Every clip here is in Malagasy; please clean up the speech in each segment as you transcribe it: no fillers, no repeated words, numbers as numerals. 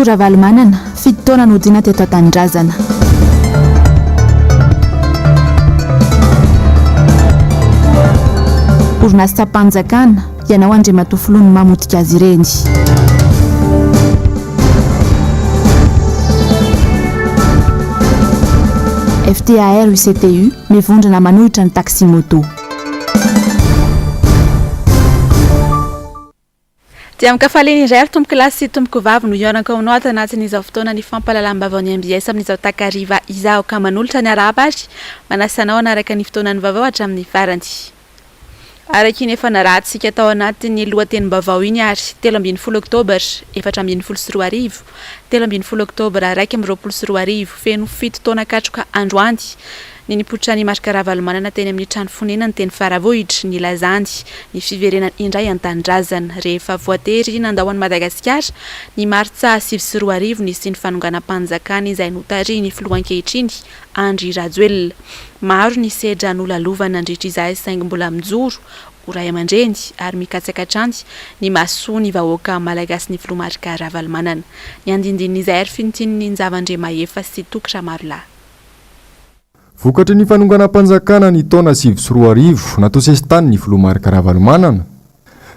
Ravalomanana, fito taona nodina teto an-tanindrazana. Orinasa tsampanjakana ianao Andriamatoa no mamotika azy ireny. FTAR UCTU mivondrona manohitra ny taxi moto. Dia mikafaliny indray ary tomboky lasy sy tomboky vavy no iaraka aminao ato anatin'izao fotoana ny fampahalalam-baovao ny MBS amin'izao takariva izao ka manolotra ny araba ary manasanao anaraka ny fotoanany vaovao hatramin'ny farany. Araky ny efa naratsika tao anatin'ny lohatenim-baovao iny ary 13 Oktobra 2024, 13 Oktobra 2024 feno 7 taona katroka androany ny nipotrany marika Ravalomanana teny amin'ny trano fonenany teny Faravohitra ny lazany ny fiverenany indray an-tanindrazana rehefa voatery nandao an'i Madagasikara ny martsa 2024 ny sy ny fanonganam-panjakana izay notary ny filohan-kehitriny Andry Rajoelina. Maro ny sedra nolalovana nandritra izay saingy mbola mijoro Ray aman-dreny ary mikatsakatranty ny masoa ny vahoaka malagasy ny filoha marika Ravalomanana. Ny andindin'izay ary finitiny ny zavandremahefa sy tokatra maro lahy. Vokatry ny fanonganam-panjakana ny taona 2024 natao sesitany ny filoha marika Ravalomanana.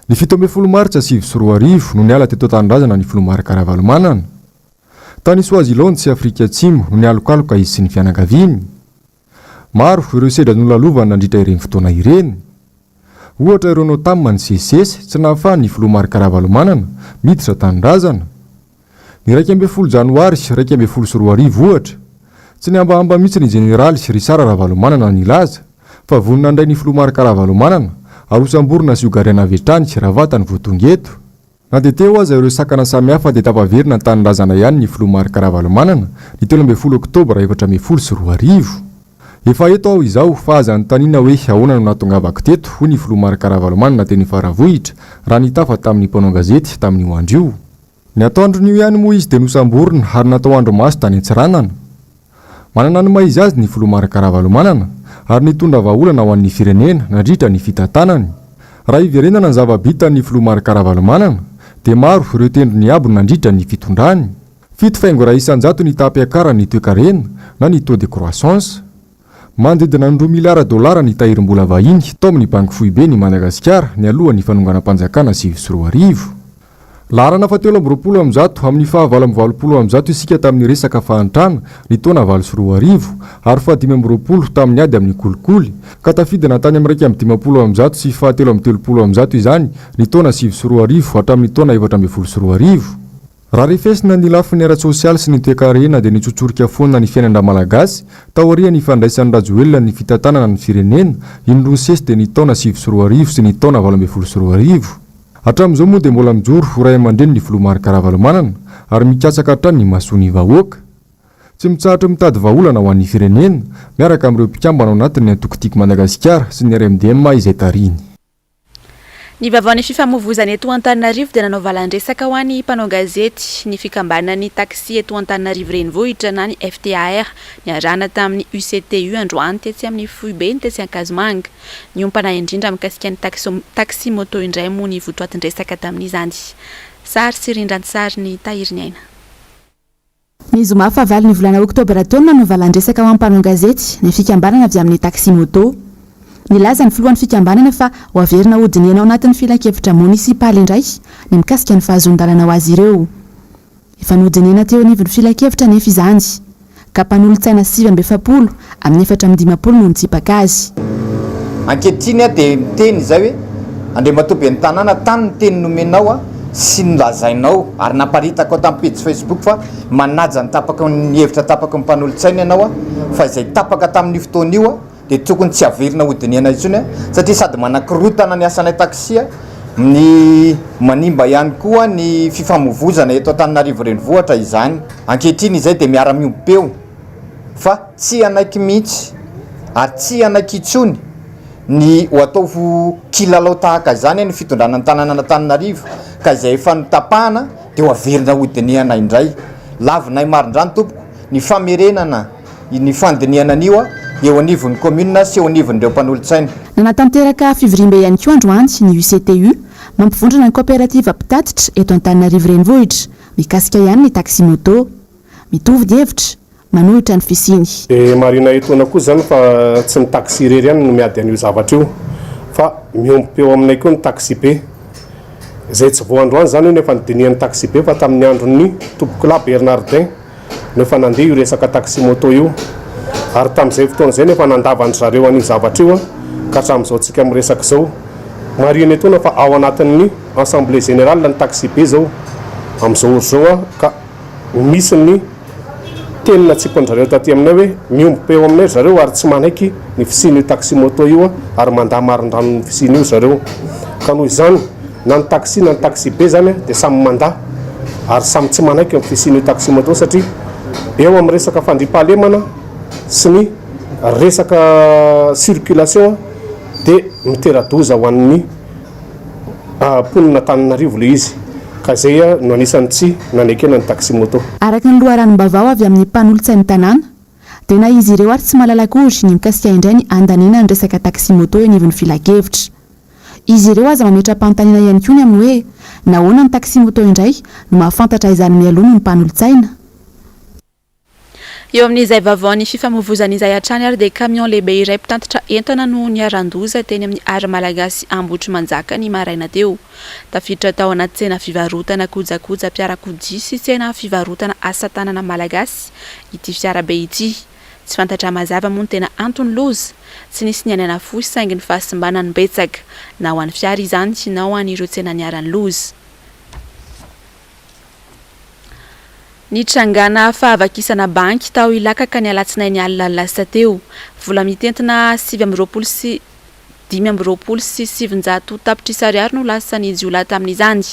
Ny 17 Martsa 2024 no niala teto an-tanindrazana ny filoha marika Ravalomanana. Tany Swaziland sy Afrika Atsimo no nialokaloka izy sy ny fianakaviany. Maro ireo sedra nolalovana nandritra ireny fotoana ireny. Ohatra ireo notamany sesesy tsy nahafahan'ny filoha marika Ravalomanana miditra tanindrazana. Ny 12 Janoary 2024 ohatra tsy niambahamba mihitsy ny generaly Risara Ravalomanana nilaza fa vonina andray ny filoha marika Ravalomanana arosamborona sy iogarena vetrany sy ravatany voatongeto. Na dia teo aza ireo sakana samihafa dia tapaverina ny tanindrazana ihany ny filoha marika Ravalomanana ny 13 Oktobra 2024. Efa eto ao izao fa aza nytanina hoe ahoana no natongavako teto hoy ny filoha marika Ravalomanana teny Faravohitra raha nitafa tamin'ny mpanao gazety tamin'ny andro. Ny atoandron'io ihany moa izy dia nosamborona ary natao andro maso tany Antsiranana. Manana ny maizy azy ny filoha marika Ravalomanana ary nitondra vahaolana ho an'ny firenena nandritra ny fitantanany. Raha iverenana ny zava-bitany ny filoha marika Ravalomanana dia maro ireo tendro ny abo nandritra ny fitondrany. 7,100 ny tapiakara ny toe-karena na ny taux de croissance. Mandedina ny $2 miliara ny tahirim-bola vahiny tao amin'ny banky fohibe ny Madagasikara ny alohan'ny fanonganam-panjakana 2024. Laharana fahatelo amby 20 amin'ny fahavalo amby 20 isika tamin'ny resaka fahantrana ny taona 2024 ary fahadimy amby 20 tamin'ny ady amin'ny kolikoly ka tafidina tany amin'ny 250 sy fahatelo amby 30 izany ny taona 2024 hatramin'ny taona 2024. Raha refesina ny lafiny ara-tsosialy sy ny toe-karena dia nitsotsorika foana ny fiainana malagasy taorian'ny fandraisan'ny Rajoelina ny fitantanana ny firenena indroa sesy dia ny taona 2024 sy ny taona 2024. Hatramin'izao moa dia mbola mijoro ray aman-dreny ny filoha marika Ravalomanana ary mikatsaka hatrany ny masoa ny vahoaka. Tsy mitsahatra mitady vahaolana ho an'ny firenena miaraka amin'ireo mpikambana ao anatin'ny antokotiko Madagasikara sy ny RMDM izay tariny. Ny vaovao fifamoivoizana eto Antananarivo dia nanao valan-dresaka ho an'ny mpanao gazety ny fikambanan'ny taxi eto Antananarivo renivohitra na ny FTAR ny arana tamin'ny UCTU androany tetsy amin'ny fohibe ny tetsy Ankazomanga. Ny ompana indrindra mikasika ny taxi moto indray moa ny votoatin-dresaka tamin'izany. Sary sy rindran-tsary ny tahiriny aina. Ny zoma fahavalo ny volana Oktobra taona no valan-dresaka ho an'ny mpanao gazety ny fikambanana avy amin'ny taxi moto. Nilaza ny filohan'ny fikambanana fa ho averina hodiny ianao anatin'ny filan-kevitra munisipaly indray ny mikasika ny fahazon-dalana ho azy ireo. Efa nodinena teo anivon'ny filan-kevitra nefa izany ka mpanolo-tsaina 770 amin'ny 450 no nitsipaka azy. Ankehitriny dia miteny izay hoe Andriamatoa be ny tanàna tany ny teny nomenao sy nolazainao ary naparitako tamin'ny page Facebook fa manaja ny tapaka ny hevitra tapaka ny mpanolo-tsaina ianao fa izay tapaka tamin'ny fotoana io dia tokony tsy averina hodiniana intsony satria sady manakirotana ny asanay taxi ny manimba ihany koa ny fifamovozana eto Antananarivo renivohitra izany. Ankehitriny izay dia miara-miompeo fa tsy anaiky mihitsy ary tsy anaiky intsony ny ho atao kilalao tahaka izany ny fitondrana ny tanàna Antananarivo ka izay efa notapahana dia ho averina hodiniana indray. Lavinay marindrany tompoko ny famerenana ny fandiniana an'io eo anivon'ny commune sy eo anivon'ireo mpanolo-tsaina. Nanatanteraka fivirimbe ihany koa androany ny UCTU mampivondrona ny coopérative mpitatitra eto Antananarivo renivohitra mikasika ihany ny taxi moto mitovy hevitra manohitra ny fisiny. Marina etona koa zany fa tsy ny taxi rery ihany no miady an'io zavatra io fa miompy eo aminay koa ny taxi be zay tsy voandroany zany nefa nidinian'ny taxi be fa tamin'ny andron'ny tompoko la Bernardin nefa nandeha io resaka taxi moto io ary tamin'izay fotoana zay nefa nandavany zareo an'io zavatra io ka hatramin'izao tsika miresaka zao marina etona fa ao anatin'ny assemblée générale ny taxi be zao amin'izao zao ka misy ny tenina tsiponjareo taty aminay hoe miompy eo aminay zareo ary tsy manaiky ny fisiny taxi moto io ary mandà marindrano ny fisiny io zareo ka noho izany na ny taxi na ny taxi be zany dia samy mandà ary samy tsy manaiky ny fisiny taxi moto satria eo amin'ny resaka fandriampahalemana sy ny resaka circulation dia miteradoza ho an'ny ponina Tananarivo le izy ka zay no anisany tsy nanekena ny taxi moto. Araka ny loharanom-baovao avy amin'ny mpanolotsain'ny tanàna dia na izy ireo ary tsy mahalalakory ny mikasika indray ny andanina ny resaka taxi moto eo anivon'ny filakevitra. Izy ireo aza mametra-panontaniana ihany koa ny amin'ny hoe nahoana ny taxi moto indray no mahafantatra izany mialoha ny mpanolotsaina. Eo amin'izay vaovao ny fifamoivoizan'izay hatrany ary dia camion lehibe iray mpitantitra entana no niaran-doza teny amin'ny ary malagasy Ambotry Manjaka ny maraina teo. Tafiditra tao anaty tsena fivarotana kojakoja mpiarakodia sy tsena fivarotana asa tanana malagasy ity fiara be ity. Tsy fantatra mazava moa ny tena antony loza tsy nisy nianana fosy saingy ny fahasimbanany betsaka na ho an'ny fiara izany sy na ho an'ireo tsena niarany loza. Ny trangana fahavakisana banky tao ilaka ka ny alatsinainy alina lasa teo. Vola mitentina 720 sy 700 tapitrisa ariary no lasa ny jiolahy tamin'izany.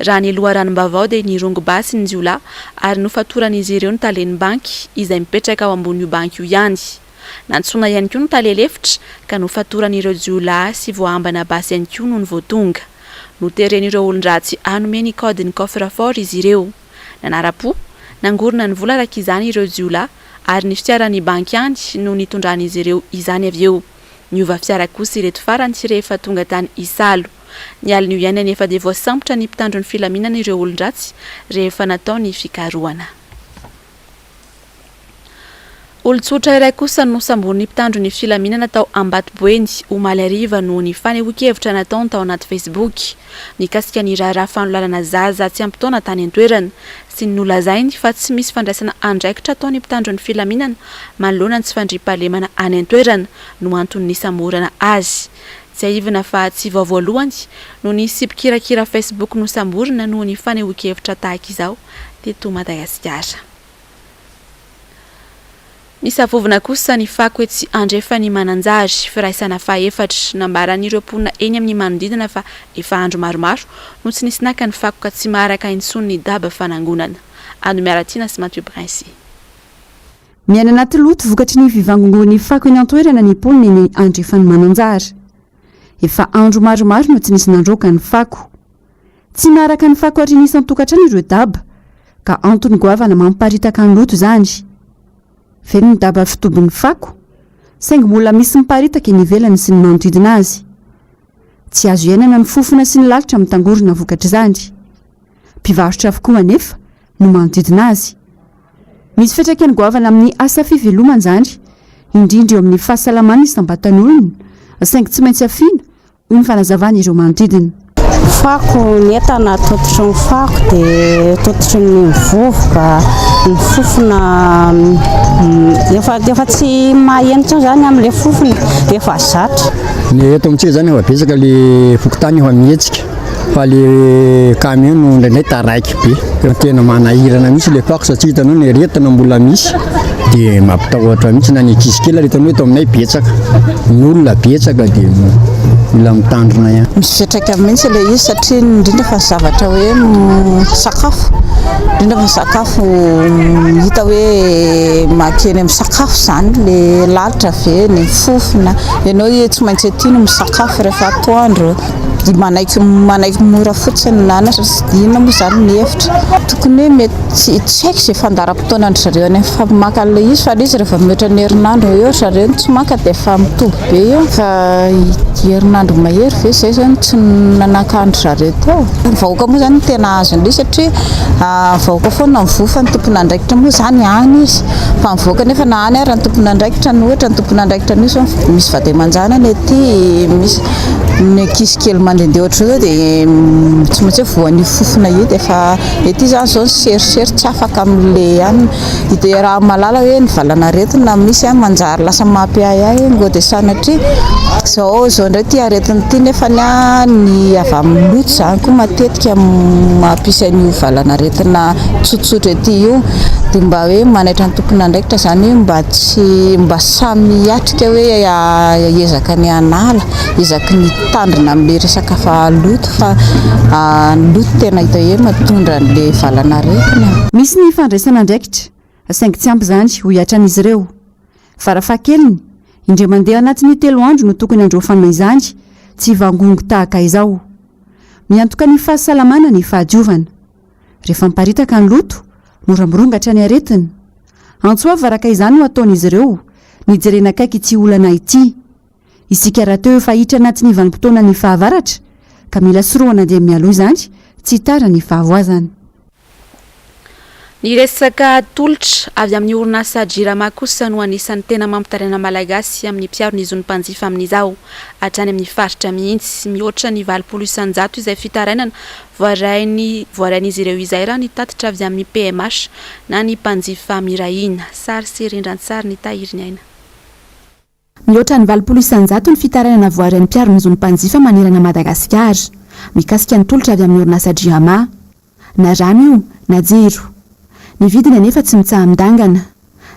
Raha ny loharanom-baovao dia nirongo basy ny jiolahy ary nofatoran'izy ireo ny talen'ny banky izay mipetraka ao ambon'io banky io ihany. Nantsona ihany koa ny talelefitra ka nofatoran'ireo jiolahy sy voahambana basy ihany koa no ny voatonga. Noteren'ireo olon-dratsy hanome ny kodiny coffre-fort izy ireo. Nanara-po nangorona ny vola araka izany ireo jiolahy ary ny fiaran'ny banky ihany no nitondran'izy ireo izany avy eo. Niova fiara kosa ireto farany sy rehefa tonga tany isalo. Ny alina io ihany anefa dia voasambotra ny mpitandro ny filaminana ireo olon-dratsy rehefa natao ny fikarohana. Olon-tsotra iray kosa no samboriny mpitandro ny filaminana tao Ambatoboeny omaly hariva no ny fanehoan-kevitra nataony tao anaty Facebook mikasika ny raharaha fanolalana zaza tsy ampy-taona tany an-toerana sy ny nolazainy fa tsy misy fandraisana andraikitra ataony mpitandro ny filaminana manoloana ny tsy fandriampahalemana any an-toerana no antony nisamborana azy. Tsy aivina fa tsy vaovao-lohany no ny sipikirakira Facebook no samborina no ny fanehoan-kevitra tahaka izao teto Madagasikara. Misafovina kosa ny fako etsy andrefa ny mananjary firaisana faefatra nambaran'ireo mponina eny amin'ny manodidina fa efa andro maromaro no tsy nisy naka ny fako ka tsy maharaka intsony ny daba fanangonana. Ano miaratina sy Mathieu Prince. Miaina anaty loto vokatry ny fivangongon'ny fako eny an-toerana ny mponina eny andrefa ny mananjary. Efa andro maromaro no tsy nisy nandroaka ny fako. Tsy maharaka ny fako ary nisy tokantrano ireo daba ka antony goavana mamparitaka ny loto zany. Feno ny daba fitobin'ny fako, saingy mbola misy miparitaka eny ivelany sy ny manodidina azy. Tsy azo iainana ny fofona sy ny lalitra mitangorona vokatra izany. Mpivarotra avokoa anefa no manodidina azy. Misy fiantraikany goavana amin'ny asa fivelomana izany, indrindra eo amin'ny fahasalamana ny sambatan'olona, saingy tsy maintsy afiana ny fanazavana ireo manodidina. Fako ny entana tototry ny fako dia tototry ny vovoka, ny fofona efa tsy mahenitra zany amin'ilay fofona efa zatra. Ny eto amintsika zany efa betsaka ilay fokotany efa mihetsika fa ilay camion no indraindray taraiky be. Tena manahirana mihitsy ilay fako satria hitanao ny aretina mbola misy dia mampitahotra mihitsy na ny ankizy kely ary hitanao eto aminay betsaka, ny olona betsaka dia mila mitandrina ihany. Misy fiantraikany mihitsy ilay izy satria indrindra fa zavatra hoe sakafo. Indrindra fa sakafo hita hoe makeny amin'ny sakafo zany ilay lalitra ve ny fofona. Ianao tsy maintsy ety no misakafo rehefa atoandro. manaiky mora fotsiny nana dina moa zany ny hevitra tokony hoe mety tsy haiko izay fandaram-potoana andry zareo any fa maka le izy fa izy rehefa mihoatra ny herinandro eo zareo tsy maka dia efa mitovy be eo fa herinandro mahery ve zay zany tsy nanakandro zareo teo vahoaka moa zany tena azony satria vahoaka foana mivofa ny tompona andraikitra moa zany any izy fa mivoaka nefa na any ary ny tompona andraikitra ny ohatra ny tompona andraikitra nisy misy vady aman-janany ety misy ny ankizy kely mandehandeha ohatry zao dia tsy maintsy hoe voan'ny fofona io dia efa ety zany zao serisery tsy afaka amin'le any dia raha malala hoe ny valana aretina misy manjary lasa mampiahiahy ngo dia sanatria zao ndray ty aretina ty nefa ny avy amin'ny loto zany koa matetika mampisy an'io valana aretina tsotsotra ety io dia mba hoe manaitra ny tompona andraikitra zany mba samy atrika hoe ezaka ny anala ezaka ny tandrina amin'le resaka fa loto fa loto tena hita hoe matondra an'le valana aretina. Misy ny fandraisana andraikitra saingy tsy ampy zany ho hiatran'izy ireo farafahakeliny indray mandeha anatin'ny 3 andro no tokony androfanina izany tsy vangongo tahaka izao miantoka ny fahasalamana ny fahadiovana rehefa miparitaka ny loto moramorongatra ny aretina antsoa araka izany no ataon'izy ireo nijerena akaiky ity olana ity isika raha teo efa hitra anatin'ny vanim-potoana ny fahavaratra ka mila soroana dia mialoha izany tsy tara ny fahavoazana. Ny resaka tolotra avy amin'ny orinasa jirama kosa no anisan'ny tena mampitaraina malagasy amin'ny mpiaro ny izony mpanjifa amin'izao hatrany amin'ny faritra mihitsy mihoatra ny 700 izay fitarainana voarain'izy ireo izay raha ny tatitra avy amin'ny PMH na ny mpanjifa mirahina sary sy rindran-tsary ny tahiriny aina. Mihoatra ny 700 ny fitarainana voarain'ny mpiaro ny izony mpanjifa manerana Madagasikara mikasika ny tolotra avy amin'ny orinasa jirama na rano io na jiro. Ny vidiny anefa tsy mitsaha-midangana.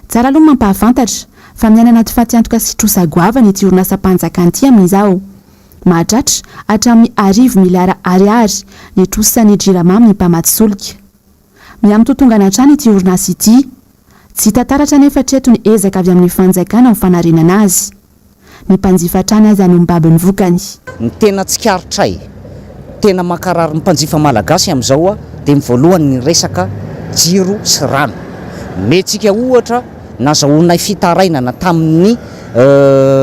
Tsara aloha mampahafantatra fa miaina anaty fatiantoka sy trosagoavana ity orinasa mpanjakana ity amin'izao. Mahatratra hatramin'ny 10 miliara ariary ny trosany jirama amin'ny mpamaty solika. Miamtotongana hatrany ity orinasa ity. Tsy tantaratra nefa treto ny ezaka avy amin'ny fanjakana amin'ny fanarenana azy. Ny mpanjifa hatrany azy any mibaby ny vokany. Ny tena tsikarotray tena makarary ny mpanjifa malagasy amin'izao dia ny voalohany ny resaka jiro sy rano. Metsika ohatra nazahoanay fitarainana tamin'ny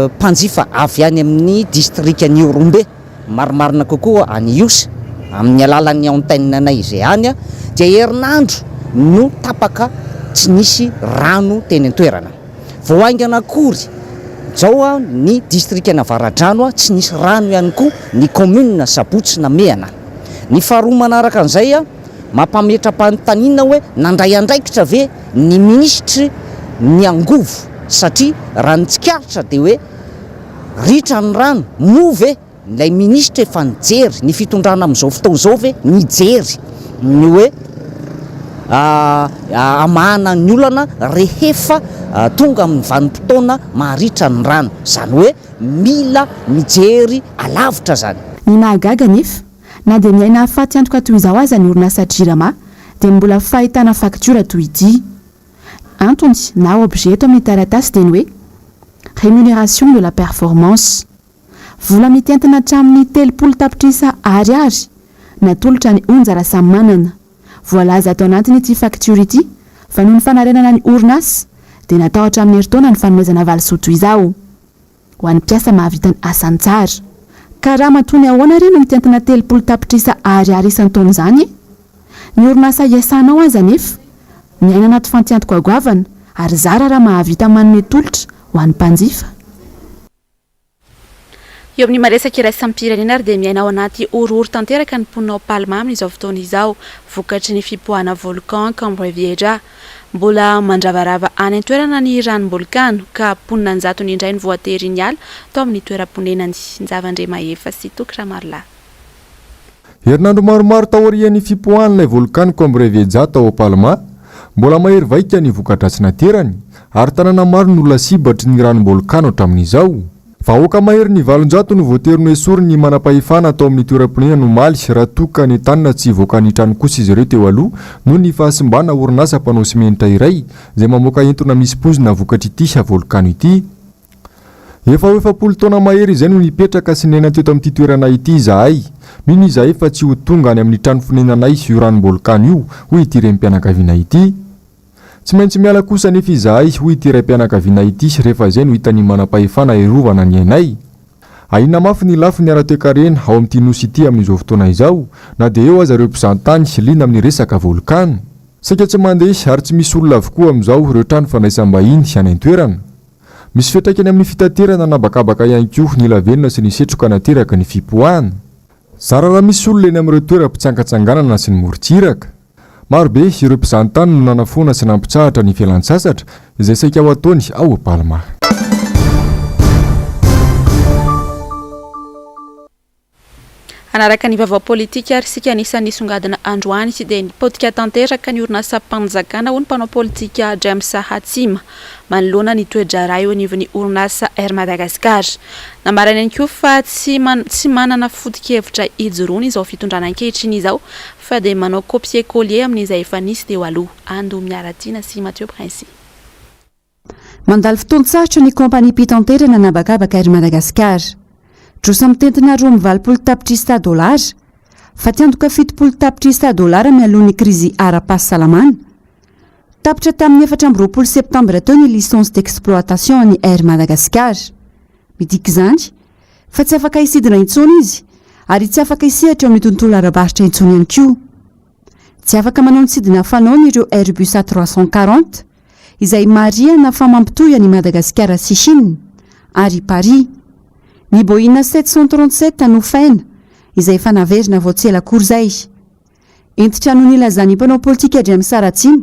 mpanjifa avy any amin'ny distrikany Orombe marimarina kokoa any Iosy amin'ny alalan'ny antenninanay izay any dia herinandro no tapaka tsy nisy rano teny an-toerana. Voaingana akory zao ny distrikana Avaradrano tsy nisy rano ihany koa ny commune Sabotsy na Mehana. Ny faharoa manaraka an'izay mampametra-panontaniana hoe nandray andraikitra ve ny ministry ny angovo satria raha ny tsikaritra dia hoe ritra ny rano moa ve ilay ministra efa nijery ny fitondrana amin'izao fotoana izao ve nijery ny hoe amahana ny olana rehefa tonga amin'ny vanim-potoana maharitra ny rano zany hoe mila mijery alavitra zany. Ny nahagaga nefa na dia miaina afaty antoka toy izao aza ny orinasa jirama dia mbola fahitana faktura toy ity. Antony na objet amin'ny taratasy dia ny hoe rémunération de la performance. Vola mitentina hatramin'ny 30 tapitrisa ariary natolotra ny onjara samy manana. Voalaza atao anatiny ity faktura ity fa noho ny fanarenana ny orinasa dia natao hatramin'ny herintaona ny fanomezana valisoa toy izao ho an'ny mpiasa mahavita ny asany tsara. Ka raha matony ahoana ireny mitentina 30 tapitrisa ariary isan-taona izany? Ny orinasa iasanao aza nefa miaina anaty fantiantoko agoavana ary zara raha mahavita manome tolotra ho an'ny mpanjifa. Eo amin'ny maresaka iraisam-pirenena ary dia miaina ao anaty orohoro tanteraka ny mponina Palma amin'izao fotoana izao vokatry ny fipoahana volcan Oktobra mbola mandravarava any an-toerana ny ranom-bolkano ka ponina ny zatony indray ny voatery ny ala tao amin'ny toeram-ponenany Nzavandre Mahefa sy Tokra Marla. Herinandro maromaro taorian'ny fipoahan'ilay volcano Oktobra tao Palma mbola mahery vaika ny vokatra tsy naterany ary tanàna maro no olona sibatry ny ranom-bolkano hatramin'izao. Vahoaka mahery ny 700 no voatery no esoriny ny manam-pahefana atao amin'ny toeram-ponenana no maly raha toka ny tanina tsy voakan'ny trano kosa izy ireo teo aloha noho ny fahasimbana orinasa mpanao simenitra iray izay mamoaka entona misy pozina vokatra ity volkano ity. Efa 70 taona mahery izay no nipetraka sy niaina teto amin'ity toerana ity zahay mino izahay fa tsy ho tonga any amin'ny trano fonenanay sy io ranom-bolokano io hoy ity rem-pianakaviana ity. Tsy maintsy miala kosa nefa izahay hoy ity ray-pianakaviana ity sy rehefa izay no hita ny manam-pahefana irovana ny ainay. Ahina mafy ny lafy ny ara-toe-karena ao amin'ity nosy ity amin'izao fotoana izao na dia eo aza ireo mpizahantany sy liana amin'ny resaka volokano. Saika tsy mandeha ary tsy misy olona avokoa amin'izao ireo trano fandraisam-bahiny sy any an-toerana. Misy fiantraikany amin'ny fitaterana na bakabaka ihany koa ny lavenona sy ny setroka nateraka ny fipoahana. Zara raha misy olona eny amin'ireo toeram-pitsangatsanganana sy ny morontsiraka. Marobe ireo mpizahantany no nanafona sy nampitsahatra ny fialan-tsasatra izay saika ho ataony ao Palma. Anaraka ny vaovao politika ary sika anisan'ny songadina androany sy dia nipotika tanteraka ny orinasa mpanjakana ho ny mpanao politika James Hatsima manoloana ny toedrara eo anivon'ny orinasa Air Madagascar. Namarana ihany koa fa tsy manana foto-kevitra ijoroany izao fitondrana ankehitriny izao fa dia manao copier-coller amin'izay efa nisy teo aloha. Ando miaratiana sy Mathieu Prince. Mandalo fotoan-tsaratra ny kompani mpitanterana na bakabaka Air Madagascar. Drosa mitentina $20 fa tiandoka $70 mialohan'ny krizy ara-pahasalamana. Tapitra tamin'ny 4 septambra teo ny licence d'exploitation ny Air Madagascar. Midika izany fa tsy afaka hisidina intsony izy ary tsy afaka hisehatra amin'ny tontolo ara-baritra intsony ihany koa. Tsy afaka manao ny sidina fanaony ireo Airbus A340 izay marihana fa mampitohy any Madagascar sy Chine ary Paris. Ny Boeing 737 nofaina izay efa naverina vao tsy ela akory izay. Entitra no nilazany mpanao politika James Hatsima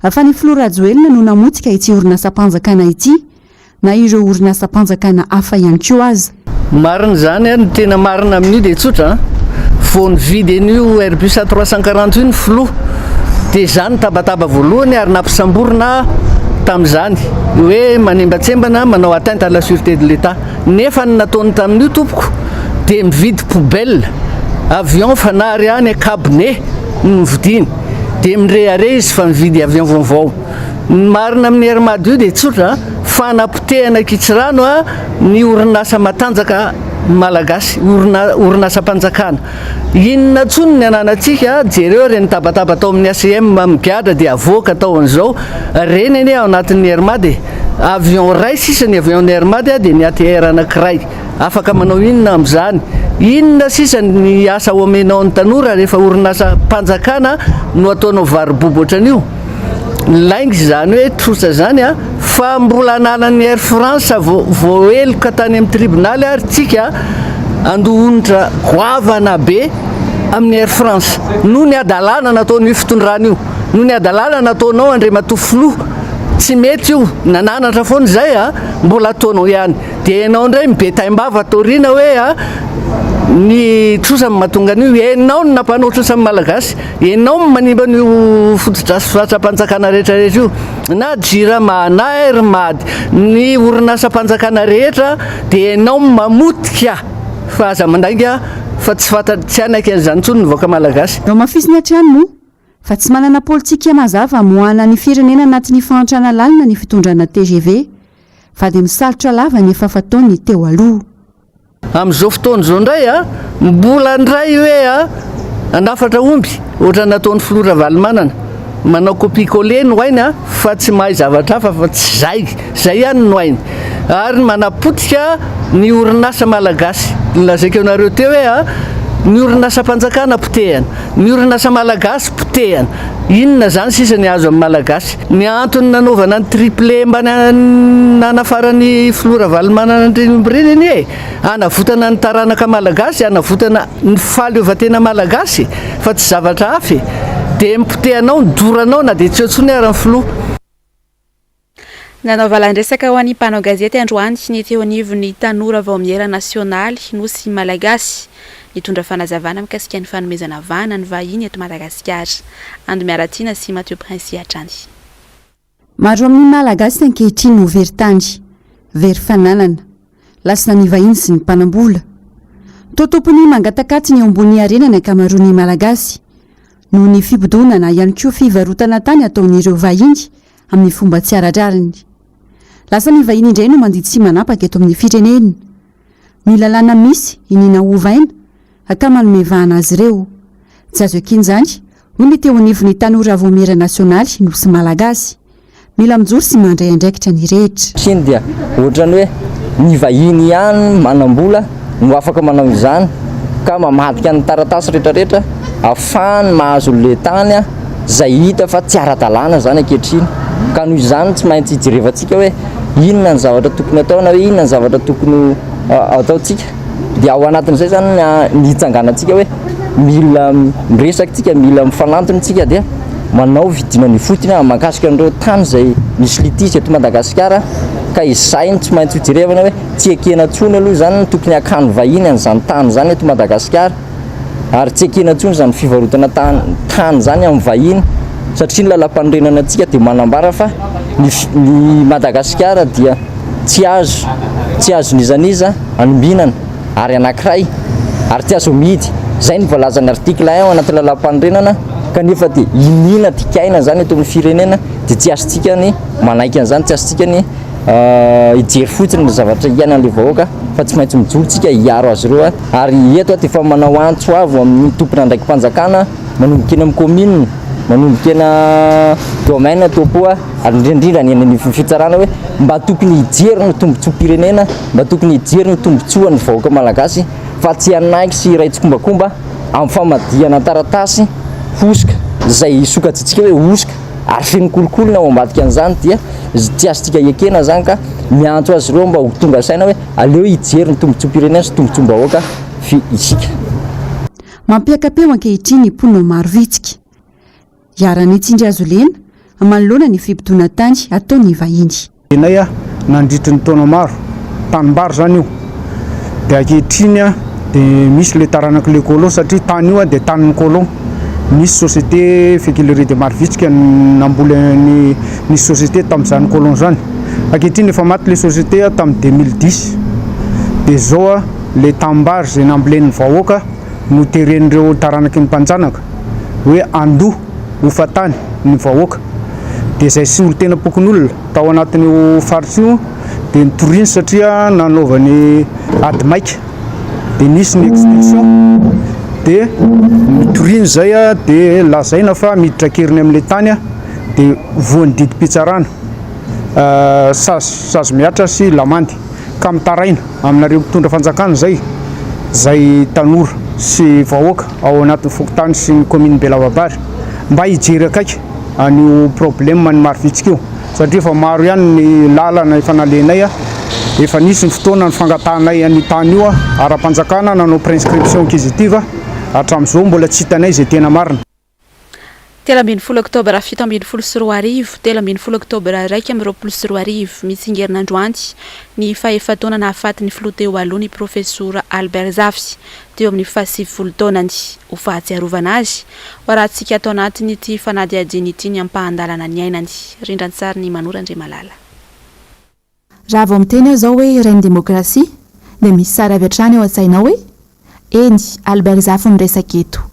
afa ny Florajoelina no namotika ity orinasa mpanjakana ity na ireo orinasa mpanjakana hafa ihany koa aza. Marina zany no tena marina amin'io dia tsotra vao nividy an'io Airbus A340 io ny filoha dia zany tabataba voalohany ary nampisamborina tamin'izany hoe manembatsembana manao atteinte à la sûreté de l'État nefa ny nataony tamin'io tompoko dia mividy poubelle avion fanary any cabinet no mividiny dia mirehare izy fa mividy avion vaovao. Marina amin'ny armady io dia tsotra fanapotehana kitsirano ny orinasa matanjaka malagasy orinasa mpanjakana. Inona tsony ny ananatsika jereo reny tabataba tao amin'ny ACM migadra dia avoaka tao an'izao reny eny ao anatin'ny armady avion ray sisany avion armady dia ny ATR anankiray afaka manao inona amin'izany. Inona sisa ny asa omenao ny tanora rehefa orinasa mpanjakana no ataonao varibobo ohatran'io. Laingy zany hoe trosa zany fa mbola ananan'ny Air France vao eloka tany amin'ny tribonaly ary tsika andohonitra goavana be amin'ny Air France no ny adalana nataon'io fitondrana io no ny adalana nataonao andre matofilo tsy mety io nananatra foana zay mbola ataonao ihany dia ianao indray mibetaim-bava taoriana hoe ny trosa mahatonga an'io ianao no nampanao trosa amin'ny malagasy ianao manimba n'io fotodrasy-mpanjakana rehetrarehetra io na jirama na hermady ny orinasa mpanjakana rehetra dia ianao mamotika fa aza mandainga fa tsy anaiky an'izany intsony nyvoaka malagasy. Eo mafisiny hatrany moa fa tsy manana politika mazava moana ny firenena anatin'ny fahantrana lalina ny fitondrana TGV fa dia misalotra lava ny efa fataony teo aloha. Amin'izao fotoana izao indray mbola ndray hoe anafatra omby ohatra nataon'ny Flora Valimanana manao copie-coller no hainy fa tsy mahay zavatra hafa fa tsy zay ihany no hainy ary manapotika ny orinasa malagasy. Lazaiko anareo teo hoe ny orinasa mpanjakana potehana ny orinasa malagasy potehana inona zany sisa ny azo amin'ny malagasy. Ny antony nanaovana ny triple mbany nanafarany Flora Valimanana ireny anavotana ny taranaka malagasy anavotana ny fahaleovan-tena malagasy fa tsy zavatra hafa dia mipotehanao ny doranao na dia tsy otsony ary ny filoha. Nanao valan-dresaka ho an'ny mpanao gazety androany ny teo anivon'ny tanora vaomiera nasionaly nosy malagasy nitondra fanazavana mikasika ny fanomezana vana ny vahiny eto Madagasikara. Ando miaratiana sy Mathieu Prince hatrany. Maro amin'ny malagasy ankehitriny no veritany very fananana lasina ny vahiny sy ny mpanambola. Totompony mangatakaty ny ambony arena ny ankamaroan'ny malagasy noho ny fibodonana ihany koa fivarotana tany ataon'ireo vahiny amin'ny fomba tsy ara-drariny. Lasa ny vahiny indray no mandidy sy manapaka eto amin'ny firenena. Ny lalàna misy inina ovaina ka manomevahana azy ireo tsy azo ekiny zany hoy ny teo anivony tanora voamera nasionaly no sy malagasy mila mijory sy mandray andraikitra ny rehetra siny dia ohatrany hoe ny vahiny ihany manambola no afaka manao izany ka mamadika ny taratasy rehetrarehetra afahany mahazo le tany zay hita fa tsy ara-dalàna zany ankehitriny ka noho izany tsy maintsy hijerevantsika hoe inona ny zavatra tokony atao na hoe inona ny zavatra tokony ataotsika dia ao anatin'izay zany ny hitsanganantsika hoe mila miresakytsika mila mifanantontsika dia manao vidina ny fotony mahakasika an'ireo tany zay misy litisy eto Madagasikara ka izay tsy maintsy hijerevana hoe tsy ekena tsony aloha zany tokony akano vahiny an'izany tany zany eto Madagasikara ary tsy ekena tsony zany fivarotana tany zany amin'ny vahiny satria ny lalam-panorenana antsika dia manambara fa ny Madagasikara dia tsy azo nizaniza anombinana ary anankiray ary tsy azo mihidy zay ny voalazan'ny artikla 1 ao anaty lalam-panorenana kanefa dia inina tikaina zany eto amin'ny firenena dia tsy azontsika ny manaiky an'izany tsy azontsika ny hijery fotsiny ny zavatra iainan'ilay vahoaka fa tsy maintsy mijorotsika hiaro azy ireo ary eto dia efa manao antso avo amin'ny tompona ndraiky mpanjakana manomboka eny amin'ny commune manomboka ena domaine topoa ary indrindrindra ny eny fitsarana hoe mba tokony hijery ny tombontsoam-pirenena mba tokony hijery ny tombontsoan'ny vahoaka malagasy fa tsy anaiky sy raitsokombakomba amin'ny famadihana taratasy hosoka zay sokatsitsika hoe hosoka ary feno kolokolona ao ambadika an'izany dia tsy azontsika ekena zany ka miantso azy ireo mba ho tonga saina hoe aleo hijery ny tombontsoam-pirenena sy tombontsoam-bahoaka isika mampiakapeo ankehitriny ny mponina maro vitsika iarany tsindry azo lena manoloana ny fimpitona tany ataony vahiny enay nandritry ny taona maro tanimbary zany io dia ankehitriny dia misy le taranak'le colon satria tany io dia tanin'ny colon misy société féculerie de marvitsika nambola ny société tamin'izany colon zany ankehitriny efa maty le société tamin'ny 2010 dia zao le tanimbary zay nambolen'ny vahoaka no teren'ireo taranaky ny mpanjanaka hoe andoha hofatany ny vahoaka dia zay sy olo tena pokon'olona tao anatin'io faritsy io dia nitoriny satria nanaovany ady maika dia nisy ny expulsion dia nitoriny zay dia lazaina fa miditra keriny amin'ilay tany dia voany didim-pitsarana sazy miatra sy lamandy ka mitaraina aminareo mpitondra fanjakana zay tanora sy vahoaka ao anatin'ny fokotany sy ny commune Belavabary mba hijery akaiky an'io problème ny marivitsika io satria efa maro ihany ny lalana efa nalenay efa nisy ny fotoana ny fangatanay any tany io ara-panjakana nanao prescription acquisitive hatramin'izao mbola tsy hitanay zay tena marina 13 Oktobra 7 13 Oktobra 1 mitsingerin''andro anty ny fahefa-taona nahafaty ny filoha teo aloha ny profesora Albert Zafy teo amin'ny 70 taonany ho fahatsiarovana azy ho rahantsika atao anatiny ity fanadiadiany ity ny ampahandalana ny ainany rindrantsary ny Manora Andriamalala raha vao miteny zao hoe reine démocratie dia misy sara avy hatrany ao an-tsainao hoe eny Albert Zafy miresaka eto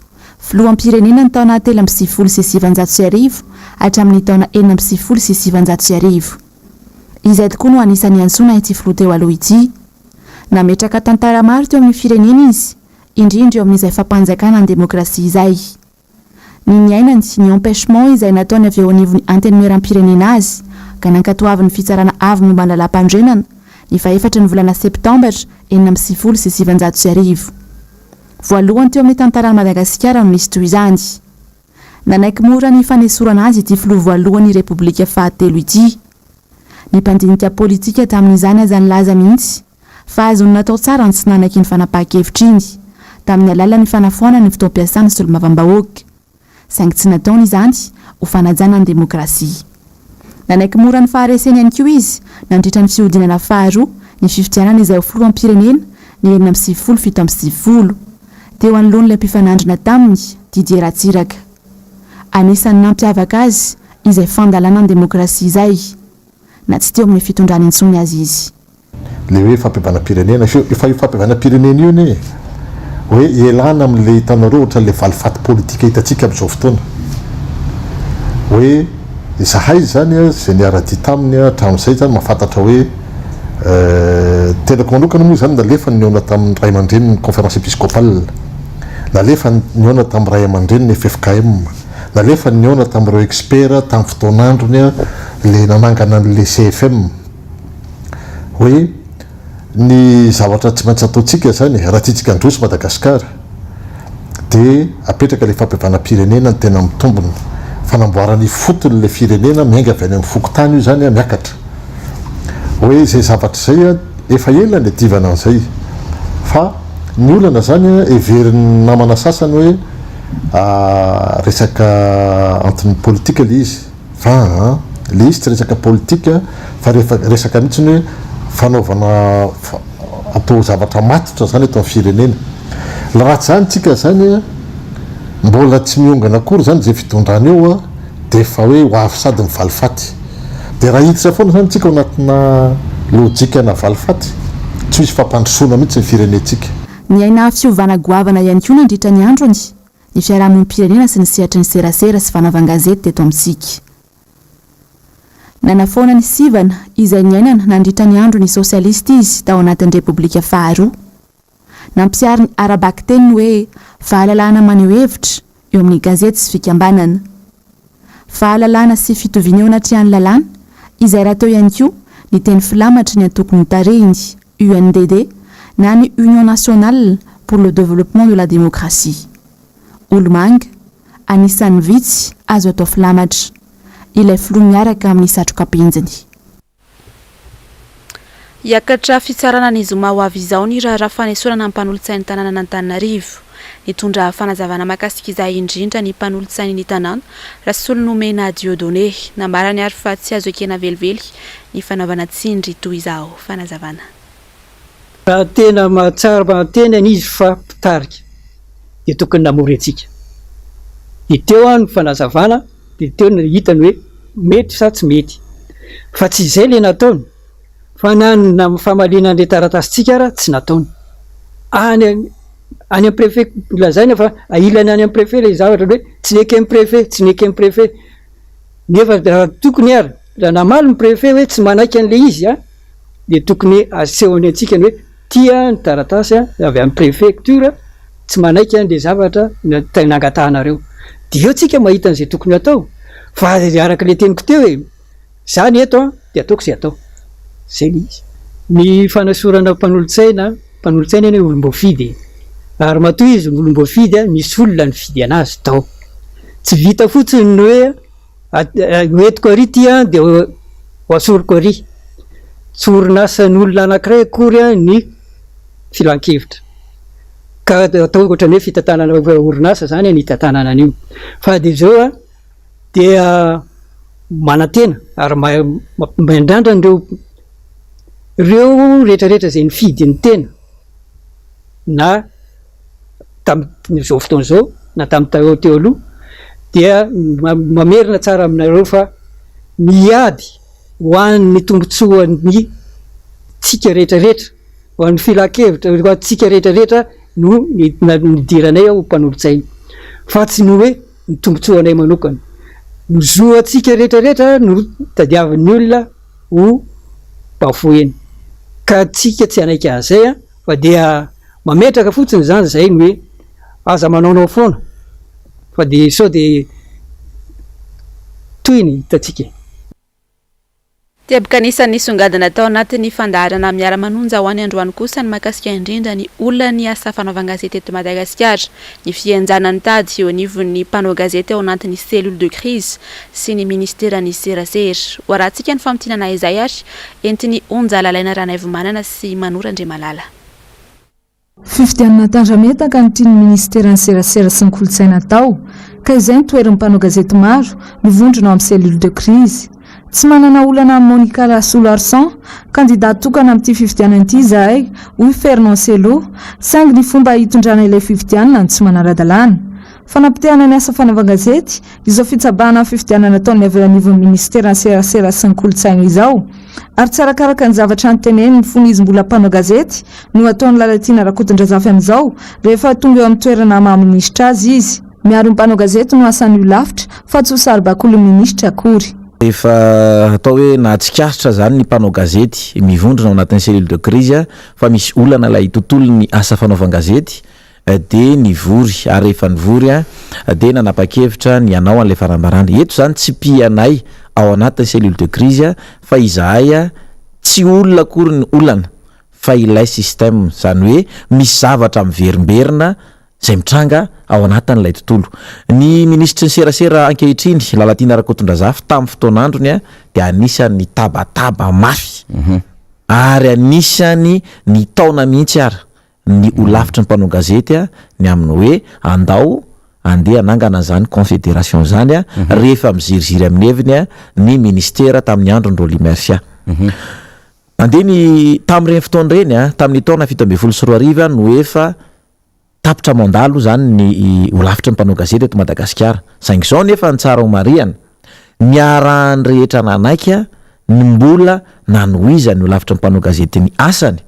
filoham-pirenena ny taona 770 hatramin'ny taona 770 izay tokoa no anisan'ny antsoina ity filoha teo aloha ity nametraka tantara maro teo amin'ny firenena izy indrindra eo amin'izay fampanjakana ny demokrasia izay ny ainany ny empêchement izay nataony avy eo anivony antenueram-pirenena azy ka nankatoavin'ny fitsarana avy momba ny lalam-pandrenana ny faefatra ny volana septambra 770 voalohany teo amin'ny tantaran'i Madagasikara no nisy toy izany nanaiky mora ny fanesorana azy ity filoha voalohany repoblika fahatelo ity ny mpandinika politika tamin'izany aza nilaza mihitsy fa azony natao tsara ny tsy nanaiky ny fanapahan-kevitra iny tamin'ny alalan'ny fanafoana ny fotoam-piasana sy olo-mavam-bahoaka saingy tsy nataony izany ho fanajana ny demokrasia nanaiky mora ny fahareseny ihany koa izy nandritra ny fihodinana faharoa ny fifidianana izay ho filohampirenena ny 770 teo anoloan'ilay mpifanandrina taminy Didier Ratsiraka anisan'ny nampiavaka azy izay fandalana ny demokrasia izay na tsy teo amin'ny fitondrany intsony azy izy le hoe fampiavanam-pirenena efa io fampiavanam-pirenena io ny hoe elana amin'le hitanareo ohatra le valifaty politika hitantsika amin'izao fotoana hoe zahay zany zay niara-dia taminy hatramin'izay zany mahafantatra hoe tenako manokana moa zany nalefa ny ona tamin'ny ray aman-dreny ny conférence épiscopale nalefa niona tamin'ny ray aman-dreny ny FFKM, nalefa niona tamin'ireo expert tamin'ny fotoanandrony a le nanangana n'le CFM hoe ny zavatra tsy maintsy ataotsika zany raha tiatsika androso Madagasikara de apetraka le fampiavanam-pirenena ny tena mitombony fanamboarany fotony le firenena miainga avy any amin'ny fokotany io zany a miakatra hoe zay zavatra zay a efa ela ny adivana an'izay fa ny olana zany a everin'ny namana sasany hoe resaka antony politika le izy fa le izy tsy resaka politika fa rehefa resaka mihitsiny hoe fanaovana atao zavatra matotra zany eto amin'ny firenena raha tsy zany tsika zany mbola tsy miongana akory zany zay fitondrany eo a de fa hoe ho avy sady mivalifaty de raha hiditra foana zany tsika ao anatina lojika na valifaty tsy misy fampandrosoana mihitsy ny firenentsika ny aina fiovana goavana ihany koa nandritra ny androny ny fiarahamonim-pirenena sy ny sehatry ny serasera sy fanaovangazety teto amintsika nanafoana ny sivana izay ny ainana nandritra ny andro ny sosialista izy tao anatin'ny repoblika faharoa nampiary ny arabaky teniny hoe fahalalana maneho hevitra eo amin'ny gazety sy fikambanana fahalalana sy fitoviana eo anatrehany lalàna izay raha teo ihany koa ny teny filamatra ny antokony tarehiny UNDD na ny Union nationale pour le développement de la démocratie olomanga anisan'ny vitsy azo atao filamatra ilay filoha miaraka amin'ny satroka-penjiny hiakatra fitsarana ny zoma ho avy izao ny raharaha fanesorana ny mpanolotsainy tanàna n'Antananarivo nitondra fanazavana makasika izay indrindra ny mpanolotsainy ny tanàna Rasolon'Omena Dieudonné nambarany ary fa tsy azo ekena velively ny fanaovana tsindry toy izao fanazavana raha tena mahatsara tena izy fa pitarika de tokony namorentsika de teo ny fanazavana de teo ny hitany hoe mety sa tsy mety fa tsy izay le nataony fa na famalina an'le taratasitsika raha tsy nataony any amin'ny préfet lazaina fa ailany any amin'ny préfet le zavatra hoe tsy neky amin'ny préfet tsy neky amin'ny préfet nefa raha tokony ary raha namaly ny préfet hoe tsy manaiky an'le izy a de tokony asehony antsika ny hoe tia ny taratasy avy amin'ny préfecture tsy manaiky an'le zavatra nangatahanaareo de eo tsika mahita an'izay tokony atao fa araka le teniko teo hoe zany eto de ataoko zay atao zay le izy ny fanasorana mpanolotsaina eny olombofidy ary matoa izy olombofidy misy olona ny fidy anazy tao tsy vita fotsiny hoe hoetiko ary ty de hoasoriko ary tsy orinasan'ny olona anankiray akory ny filan-kevitra ka atao ohatrany hoe fitantanana orinasa zany ny tantanana an'io fa de zao dia manantena ary mandrandrany reo rehetrarehetra zay ny fidy ny tena na tamin'izao fotoana zao na tamin'ny teo aloha dia mamerina tsara aminareo fa miady ho an'ny tombotsoan'ny tsika rehetrarehetra ho an'ny filan-kevitra ho antsika rehetrarehetra no nidiranay ao mpanolotsainy fa tsy no hoe ny tombotsoanay manokana mizoa atsika rehetrarehetra no tadiavin'ny olona ho bavoeny ka tsika tsy anaiky an'izay fa dia mametraka fotsiny zany zay ny hoe aza manaonao foana fa de sao de toy ny hitatsika tebaka anisan'ny songadina tao anatin'ny fandaharana miara-manonja ho any androany kosa ny makasika indrindra ny olona ny asa fanaovangazety eto Madagasikara ny fianjanany tady eo anivon'ny mpanao gazety ao anatin'ny cellule de crise sy ny ministeran'ny serasera ho rahantsika ny famtinana izay ary entiny onjalalaina ranaivomanana sy Manoran-Dremalala fifidianana tandrametaka ny tiany ministeran'ny serasera sy ny kolotsaina tao ka izay ny toeran'ny mpanao gazety maro mivondrona amin'ny cellule de crise tsy manana olana Monica Lasoularsan candidat tokana amin'ity fifidianana ity zahay hoy Fernand Selo saingy ny fomba hitondrana ilay fifidianana ny tsy manara-dalàna fanampitehana ny asa fanaovangazety izao fitsabana fifidianana nataony avy anivon'ny ministeran'ny serasera sy ny kolotsaina izao ary tsarakaraka ny zavatra nyteneny ny fony izy mbola mpanao gazety no ataony lalatiana rakotondrazafy amin'izao rehefa tonga eo amin'ny toerana maha-minisitra azy izy miaro ny mpanao gazety no asan'io lavitra fa tsy ho saribakolo minisitra akory efa atao hoe nahatsikasitra zany ny mpanao gazety mivondrona ao anatin'ny cellule de crise fa misy olana la hitontolo ny asa fanaovangazety de nivory ary rehefa nivory de nanapa-kevitra ny anao an'lay farambarana eto zany tsy pianay ao anatin'ny cellule de crise fa izahay tsy olona akory ny olana fa ilay système zany hoe misy zavatra miverimberina zay mitranga ao anatin'ilay tontolo ny ministry ny serasera ankehitriny Lalatina Rakotondrazafy tamin'ny fotoan'androny de anisany tabataba mafy ary anisany ny taona mihitsy ara ny olavitra ny mpanao gazety ny amin'ny hoe andao andeha anangana zany confédération zany rehefa miziriziry amin'ny heviny ny ministera tamin'ny andro ny Roly Mercia andeha ny tamin'ireny fotoana ireny tamin'ny taona 17 no efa tapitra mandalo zany ny olavitra ny mpanao gazety eto Madagasikara saingy zao nefa ny tsara homariana ny arahany rehetra nanaiky ny mbola nanohizany olavitra ny mpanao gazety ny asany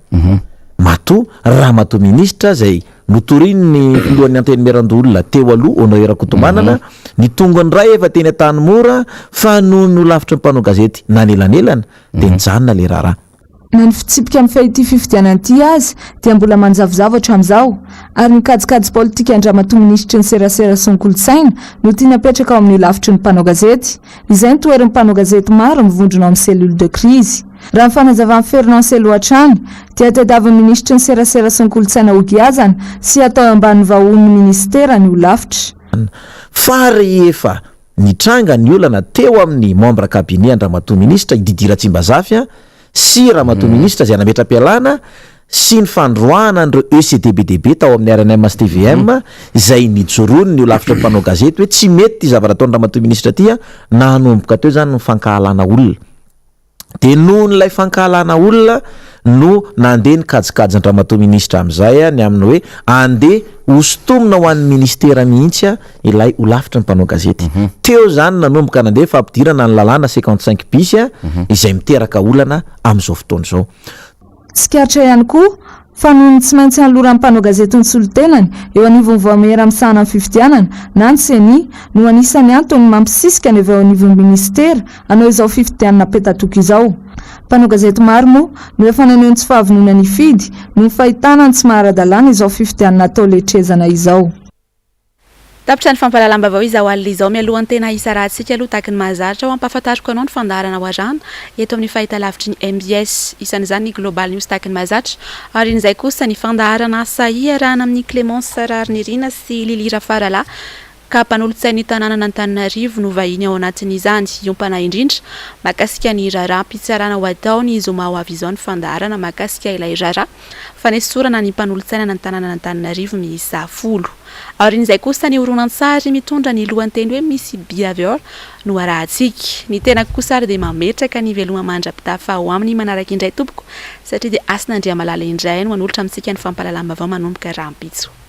mato raha mato ministra zay notoriny ny filohan'ny antenimierandolona teo aloha honorera kotomanana ny tongony ray efa teny an-tany mora fa noho ny olavitra ny mpanao gazety nanelanelana de nijanona le raharaha na ny fitsipika amin'ny fahity fifidianana ity azy dia mbola manjavozavotra amin'izao ary ny kajikajy politika andramatoa ministry ny serasera sy ny kolontsaina no tiany apetraka ao amin'ny lavitry ny mpanao gazety izay ny toeran'ny mpanao gazety maro mivondrona amin'ny cellule de crise raha ny fanazavan'ny Fernance Lohatrany dia tadiavin'ny ministry ny serasera sy ny kolontsaina Ogiazana sy atao ambany vahon'ny ministera ny olavitra fa rehefa nitranga ny olana teo amin'ny membre cabinet andramatoa ministra Didira Tsimbazafy sy ramatoa ministra zay nametra-pialana sy ny fandroana andreo ECDBDB tao amin'ny RNM sy TVM zay nijoroany ny olavitra ny mpanao gazety hoe tsy mety ty zavatra ataon'ny ramatoa ministra ty nanomboka teo zany ny fankahalana olona de noho nylay fankahalana olona no nandeha ny kajikajy ny ramatoa ministra amin'izay ny amin'ny hoe andeha hostomina ho an'ny ministera mihitsy ilay olavitra ny mpanao gazety teo zany nanomboka nandeha fa ampidirana ny lalàna 55 bis izay miteraka olana amin'izao fotoana izao sikaritra ihany koa fa noho ny tsy maintsy hanolohana mpanao gazety ny solotenany eo anivon'ny voamera misahana amin'ny fifidianana na ny seni no anisany antony mampisisika ny avy ao anivon'ny ministera anao izao fifidianana petatoko izao mpanao gazety maro moa no efa naneho ny tsy fahavonona ny fidy no ny fahitana ny tsy maharadalàna izao fifidianana atao letrezana izao tapitra ny fampalalam-bavao izao alina izao mialohan'ny tena isa rahantsika aloha taky ny mahazaritra ho ampahafantariko anao ny fandarana oarana eto amin'ny fahitalavitry ny MBS isan'izany ny global news taky ny mahazatra ary n'izay kosa ny fandarana sahi arahana amin'ny Clémence Sararnirina sy Lilira Farala ka mpanolo-tsain'ny tanàna Antananarivo no vahiny ao anatin'izany iompana indrindra makasika ny raharaha mpitsarana ho ataony izy ho avy izao ny fandarana makasika ilay raharaha fanesorana ny mpanolo-tsainana ny tanàna Antananarivo miisa 10 ary n'izay kosa ny horonan-tsary mitondra ny lohanteny hoe misy biavior no arahantsika ny tena kosa ary dia mametraka ny veloma mandra-pitafa ao amin'ny manaraka indray tompoko satria dia asina andria malala indray no hanolotra amintsika ny fampalalam-bavao manomboka rahampitso